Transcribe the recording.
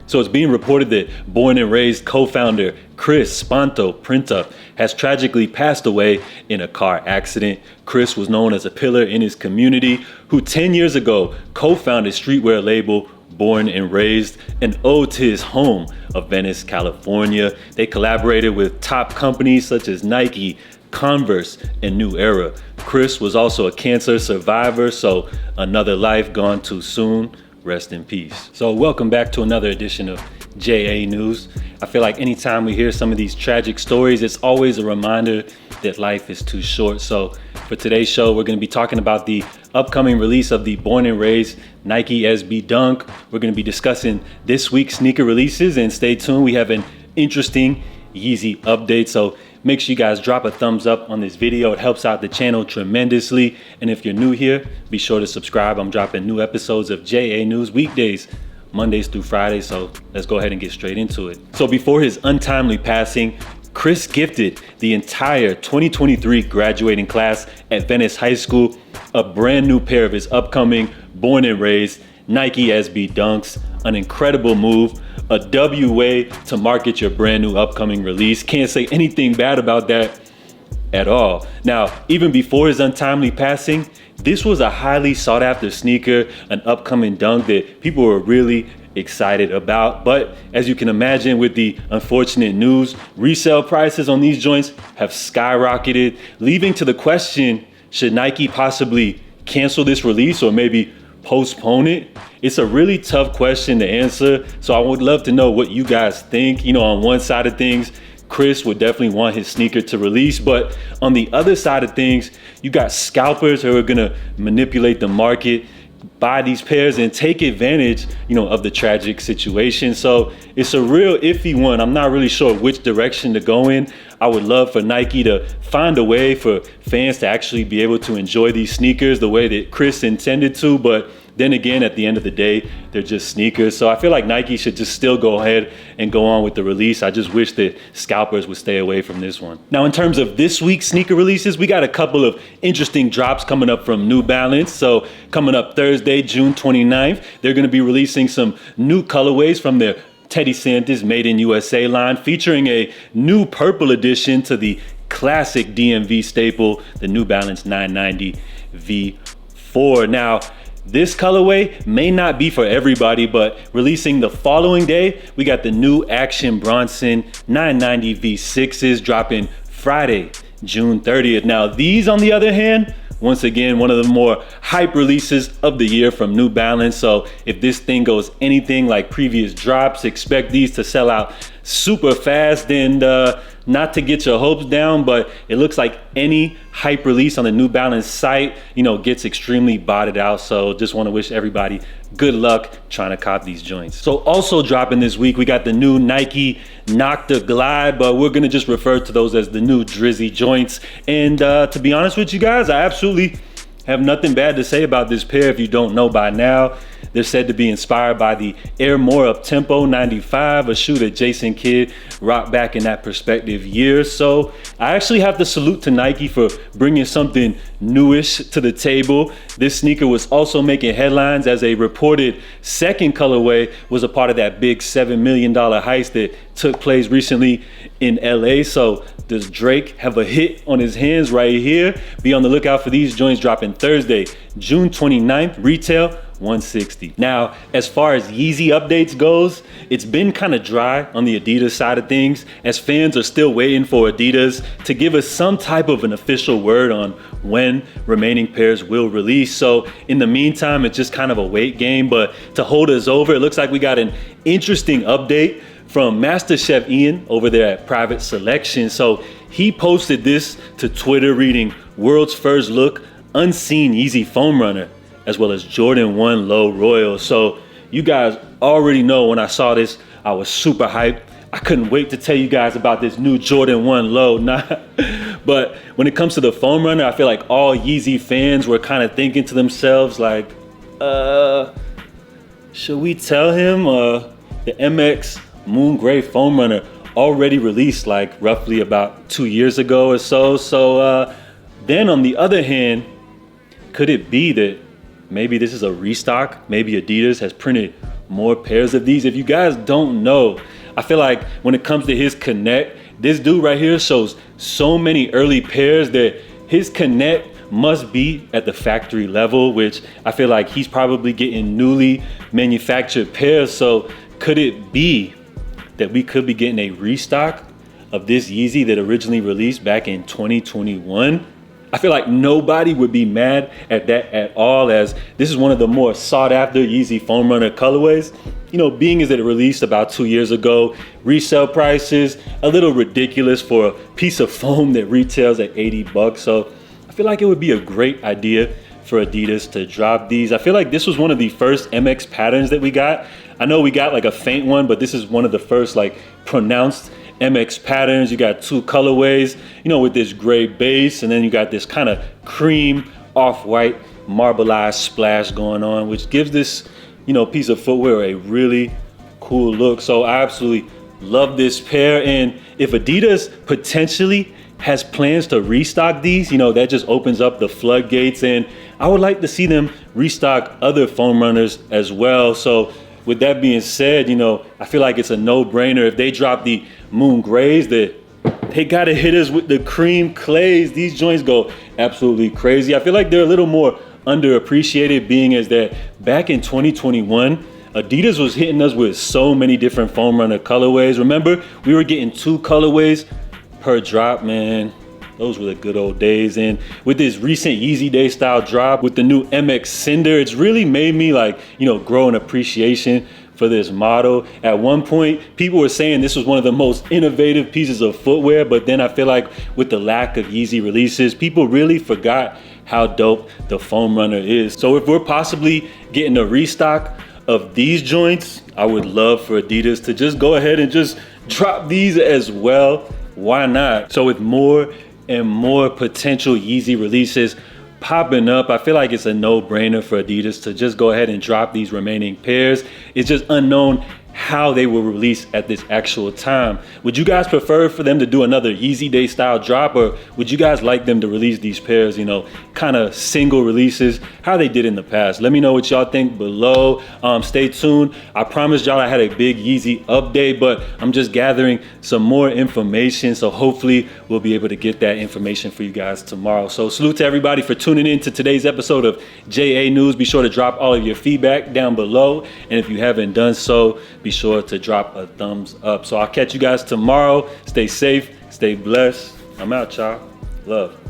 So it's being reported that born and raised co-founder Chris Spanto Printup has tragically passed away in a car accident. Chris was known as a pillar in his community who 10 years ago co-founded streetwear label Born and Raised, an ode to his home of Venice, California. They collaborated with top companies such as Nike, Converse, and New Era. Chris was also a cancer survivor, so another life gone too soon. Rest in peace. So welcome back to another edition of JA News. I feel like anytime we hear some of these tragic stories, it's always a reminder that life is too short. So for today's show, we're going to be talking about the upcoming release of the Born and Raised Nike SB Dunk. We're going to be discussing this week's sneaker releases, and stay tuned. We have an interesting YEEZY update. So make sure you guys drop a thumbs up on this video. It helps out the channel tremendously. And if you're new here, be sure to subscribe. I'm dropping new episodes of JA News weekdays, Mondays through Fridays. So let's go ahead and get straight into it. So before his untimely passing, Chris gifted the entire 2023 graduating class at Venice High School a brand new pair of his upcoming Born and Raised Nike SB Dunks. An incredible move, a W way to market your brand new upcoming release. Can't say anything bad about that at all. Now, even before his untimely passing, this was a highly sought after sneaker, an upcoming dunk that people were really excited about. But as you can imagine, with the unfortunate news, resale prices on these joints have skyrocketed, leaving to the question, should Nike possibly cancel this release or maybe postpone it? It's a really tough question to answer. So I would love to know what you guys think. You know, on one side of things, Chris would definitely want his sneaker to release, but on the other side of things, you got scalpers who are gonna manipulate the market, buy these pairs and take advantage, of the tragic situation. So it's a real iffy one. I'm not really sure which direction to go in. I would love for Nike to find a way for fans to actually be able to enjoy these sneakers the way that Chris intended to, but then again, at the end of the day, they're just sneakers. So I feel like Nike should just still go ahead and go on with the release. I just wish that scalpers would stay away from this one. Now, in terms of this week's sneaker releases, we got a couple of interesting drops coming up from New Balance. So coming up Thursday, June 29th, they're gonna be releasing some new colorways from their Teddy Santis Made in USA line, featuring a new purple addition to the classic DMV staple, the New Balance 990 V4. Now, this colorway may not be for everybody, but releasing the following day, we got the new Action Bronson 990 V6s dropping Friday, June 30th. Now, these, on the other hand, once again, one of the more hype releases of the year from New Balance. So if this thing goes anything like previous drops, expect these to sell out super fast. And not to get your hopes down, but it looks like any hype release on the New Balance site, gets extremely botted out. So just want to wish everybody good luck trying to cop these joints. So also dropping this week, we got the new Nike Nocta Glide, but we're gonna just refer to those as the new Drizzy joints. And to be honest with you guys, I absolutely have nothing bad to say about this pair. If you don't know by now, they're said to be inspired by the Air More Up Tempo 95, a shoe that Jason Kidd rocked back in that perspective year. So I actually have to salute to Nike for bringing something newish to the table. This sneaker was also making headlines as a reported second colorway was a part of that big $7 million heist that took place recently in LA. So does Drake have a hit on his hands right here? Be on the lookout for these joints dropping Thursday, June 29th, retail $160. Now, as far as YEEZY updates goes, it's been kind of dry on the Adidas side of things, as fans are still waiting for Adidas to give us some type of an official word on when remaining pairs will release. So in the meantime, it's just kind of a wait game, but to hold us over, it looks like we got an interesting update from Master Chef Ian over there at Private Selection. So he posted this to Twitter reading, "World's first look, unseen YEEZY foam runner, as well as Jordan 1 Low Royal." So you guys already know when I saw this, I was super hyped. I couldn't wait to tell you guys about this new Jordan 1 Low. But when it comes to the foam runner, I feel like all YEEZY fans were kind of thinking to themselves like, should we tell him the MX Moon Gray foam runner already released like roughly about 2 years ago or so? So then on the other hand, could it be that maybe this is a restock? Maybe Adidas has printed more pairs of these. If you guys don't know, I feel like when it comes to his connect, this dude right here shows so many early pairs that his connect must be at the factory level, which I feel like he's probably getting newly manufactured pairs. So could it be that we could be getting a restock of this Yeezy that originally released back in 2021? I feel like nobody would be mad at that at all, as this is one of the more sought after Yeezy foam runner colorways. You know, being as it released about 2 years ago, resale prices a little ridiculous for a piece of foam that retails at 80 bucks. So I feel like it would be a great idea for Adidas to drop these. I feel like this was one of the first MX patterns that we got. I know we got like a faint one, but this is one of the first like pronounced MX patterns. You got 2 colorways, you know, with this gray base, and then you got this kind of cream off-white marbleized splash going on, which gives this, you know, piece of footwear a really cool look. So I absolutely love this pair. And if Adidas potentially has plans to restock these, you know, that just opens up the floodgates, and I would like to see them restock other foam runners as well. So with that being said, you know, I feel like it's a no-brainer. If they drop the moon grays, that they gotta hit us with the cream clays. These joints go absolutely crazy. I feel like they're a little more underappreciated, being as that back in 2021, Adidas was hitting us with so many different foam runner colorways. Remember, we were getting 2 colorways per drop, man. Those were the good old days. And with this recent Yeezy Day style drop with the new MX Cinder, it's really made me like, you know, grow an appreciation for this model. At one point, people were saying this was one of the most innovative pieces of footwear, but then I feel like with the lack of Yeezy releases, people really forgot how dope the foam runner is. So if we're possibly getting a restock of these joints, I would love for Adidas to just go ahead and just drop these as well. Why not? So with more and more potential Yeezy releases popping up, I feel like it's a no-brainer for Adidas to just go ahead and drop these remaining pairs. It's just unknown how they will release at this actual time. Would you guys prefer for them to do another Yeezy Day style drop, or would you guys like them to release these pairs, you know, kind of single releases, how they did in the past? Let me know what y'all think below. Stay tuned. I promised y'all I had a big Yeezy update, but I'm just gathering some more information, so hopefully we'll be able to get that information for you guys tomorrow. So salute to everybody for tuning in to today's episode of JA News. Be sure to drop all of your feedback down below, and if you haven't done so, be sure to drop a thumbs up. So I'll catch you guys tomorrow. Stay safe, stay blessed. I'm out, y'all. Love.